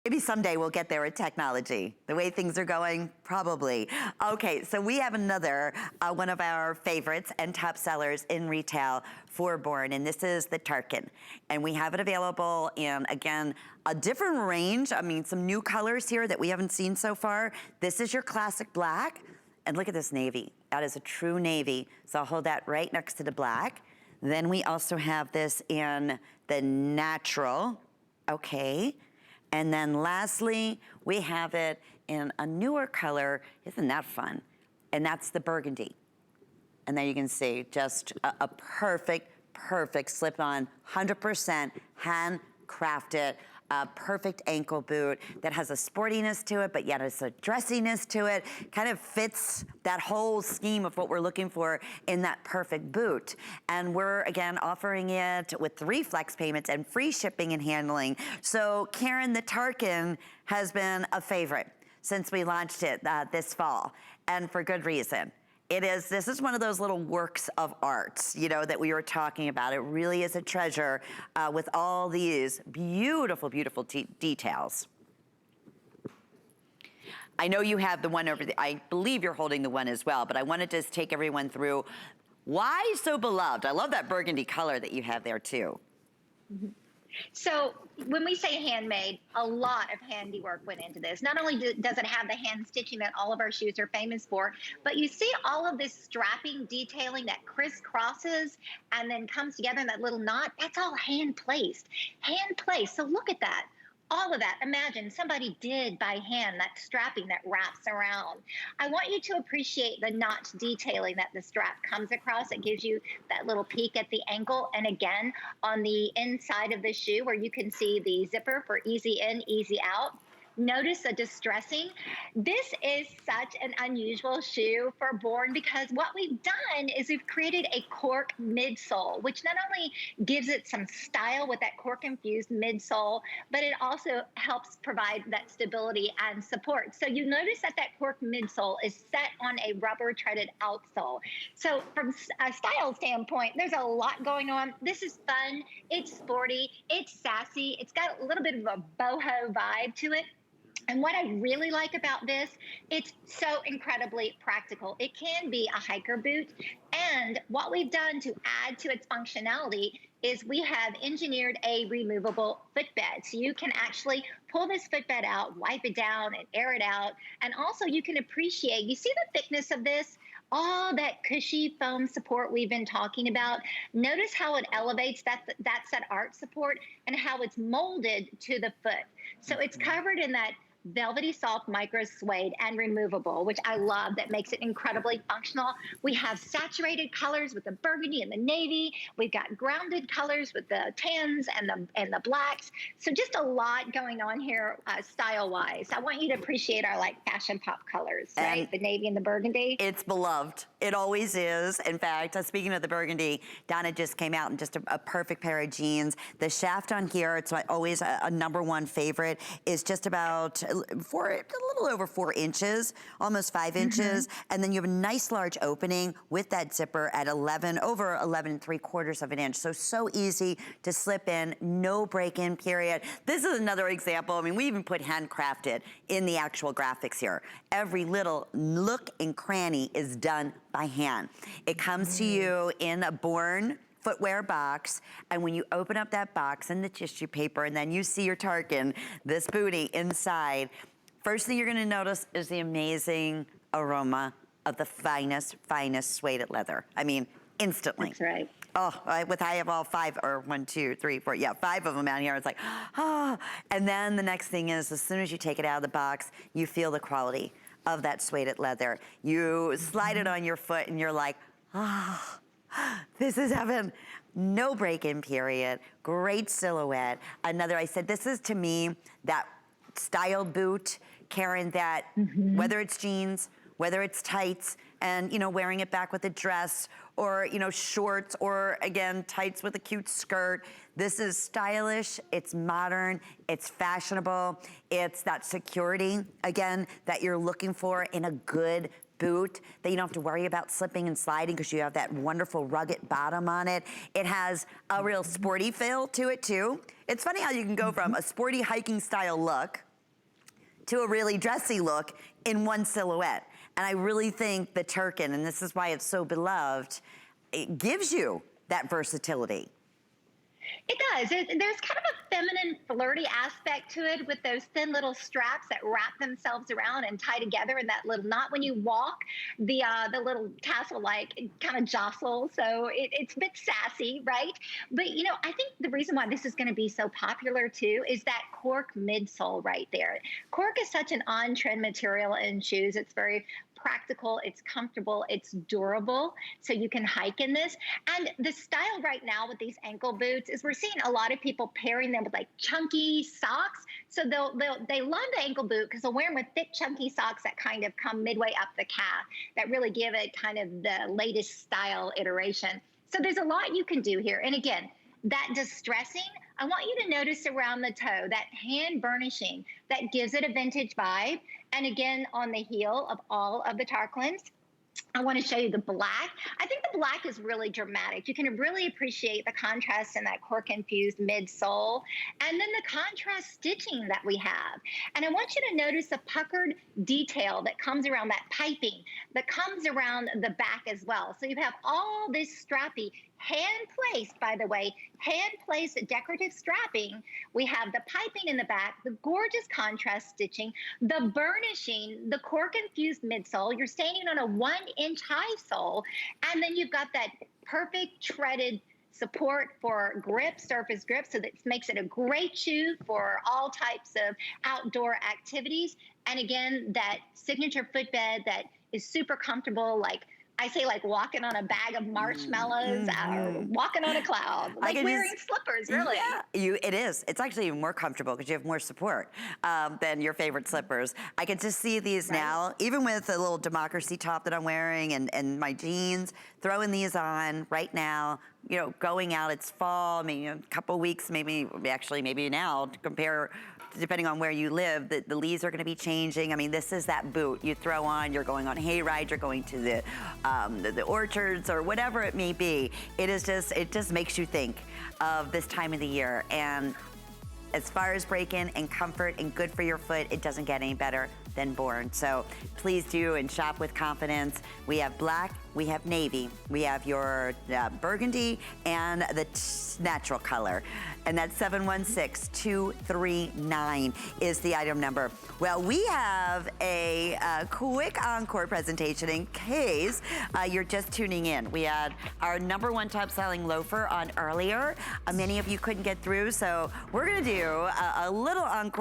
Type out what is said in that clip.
Maybe someday we'll get there with technology. The way things are going, probably. Okay, so we have another one of our favorites and top sellers in retail for Born, and this is the Tarklin. And we have it available in, again, a different range. I mean, some new colors here that we haven't seen so far. This is your classic black, and look at this navy. That is a true navy. So I'll hold that right next to the black. Then we also have this in the natural, okay. And then lastly, we have it in a newer color. Isn't that fun? And that's the burgundy. And there you can see just a perfect, perfect slip-on, 100% handcrafted, perfect ankle boot that has a sportiness to it, but yet it's a dressiness to it. Kind of fits that whole scheme of what we're looking for in that perfect boot. And we're, again, offering it with 3 flex payments and free shipping and handling. So, Karen, the Tarklin has been a favorite since we launched it this fall, and for good reason. This is one of those little works of art, you know, that we were talking about. It really is a treasure with all these beautiful, beautiful details. I know you have the one over there. I believe you're holding the one as well, but I want to just take everyone through why so beloved. I love that burgundy color that you have there too. Mm-hmm. So when we say handmade, a lot of handiwork went into this. Not only does it have the hand stitching that all of our shoes are famous for, but you see all of this strapping detailing that crisscrosses and then comes together in that little knot. That's all hand placed. Hand placed. So look at that. All of that, imagine somebody did by hand that strapping that wraps around. I want you to appreciate the notch detailing that the strap comes across. It gives you that little peek at the ankle. And again, on the inside of the shoe where you can see the zipper for easy in, easy out. Notice the distressing. This is such an unusual shoe for Born because what we've done is we've created a cork midsole, which not only gives it some style with that cork infused midsole, but it also helps provide that stability and support. So you notice that that cork midsole is set on a rubber treaded outsole. So from a style standpoint, there's a lot going on. This is fun. It's sporty. It's sassy. It's got a little bit of a boho vibe to it. And what I really like about this, it's so incredibly practical. It can be a hiker boot. And what we've done to add to its functionality is we have engineered a removable footbed. So you can actually pull this footbed out, wipe it down, and air it out. And also you can appreciate, you see the thickness of this? All that cushy foam support we've been talking about. Notice how it elevates that's that art support and how it's molded to the foot. So it's covered in that velvety soft micro suede and removable, which I love. That makes it incredibly functional. We have saturated colors with the burgundy and the navy. We've got grounded colors with the tans and the blacks. So just a lot going on here style wise. I want you to appreciate our like fashion pop colors, right? The navy and the burgundy. It's beloved. It always is. In fact, speaking of the burgundy, Donna just came out in just a perfect pair of jeans. The shaft on here, it's always a #1 favorite, is just about a little over 4 inches, almost 5 inches. And then you have a nice large opening with that zipper at over 11 3/4 of an inch. So easy to slip in, no break-in period. This is another example. I mean, we even put handcrafted in the actual graphics here. Every little nook and cranny is done by hand. It comes to you in a Born footwear box, and when you open up that box and the tissue paper and then you see your Tarklin, this bootie inside, first thing you're gonna notice is the amazing aroma of the finest suede leather. I mean, instantly. That's right. Oh, I have all 5, or 1, 2, 3, 4, yeah, 5 of them out here. It's like, oh. And then the next thing is, as soon as you take it out of the box, you feel the quality of that suede leather. You slide it on your foot and you're like, ah. This is heaven. No break-in period. Great silhouette. I said, this is to me that styled boot, Karen, that whether it's jeans, whether it's tights, and wearing it back with a dress, or shorts, or again, tights with a cute skirt. This is stylish, it's modern, it's fashionable, it's that security, again, that you're looking for in a good boot, that you don't have to worry about slipping and sliding because you have that wonderful rugged bottom on it. It has a real sporty feel to it too. It's funny how you can go from a sporty hiking style look to a really dressy look in one silhouette. And I really think the Tarklin, and this is why it's so beloved, it gives you that versatility. It does. There's kind of a feminine, flirty aspect to it with those thin little straps that wrap themselves around and tie together in that little knot. When you walk, the little tassel kind of jostles, so it's a bit sassy, right? But you know, I think the reason why this is going to be so popular too is that Cork midsole right there. Cork is such an on-trend material in shoes. It's very practical, it's comfortable, it's durable, so you can hike in this. And the style right now with these ankle boots is we're seeing a lot of people pairing them with like chunky socks. So they love the ankle boot because they'll wear them with thick, chunky socks that kind of come midway up the calf that really give it kind of the latest style iteration. So there's a lot you can do here. And again, that distressing, I want you to notice around the toe, that hand burnishing that gives it a vintage vibe. And again, on the heel of all of the Tarklins, I want to show you the black. I think the black is really dramatic. You can really appreciate the contrast in that cork-infused midsole, and then the contrast stitching that we have. And I want you to notice the puckered detail that comes around that piping, that comes around the back as well. So you have all this strappy, hand-placed, by the way, hand-placed decorative strapping. We have the piping in the back, the gorgeous contrast stitching, the burnishing, the cork-infused midsole. You're standing on a 1-inch high sole, and then you've got that perfect treaded support for grip, surface grip, so that makes it a great shoe for all types of outdoor activities. And again, that signature footbed that is super comfortable, like I say, like walking on a bag of marshmallows or walking on a cloud, like wearing slippers, really. Yeah, it is. It's actually even more comfortable because you have more support than your favorite slippers. I can just see these now, even with a little democracy top that I'm wearing and my jeans, throwing these on right now, you know, going out, it's fall, maybe a couple weeks, maybe now to compare, depending on where you live, the leaves are going to be changing. I mean, this is that boot you throw on. You're going on hay rides. You're going to the orchards or whatever it may be. It just makes you think of this time of the year. And as far as break-in and comfort and good for your foot, it doesn't get any better than Born. So please do and shop with confidence. We have black, we have navy, we have your burgundy and the natural color. And that's 716239 is the item number. Well, we have a quick encore presentation in case you're just tuning in. We had our #1 top selling loafer on earlier. Many of you couldn't get through, so we're gonna do a little encore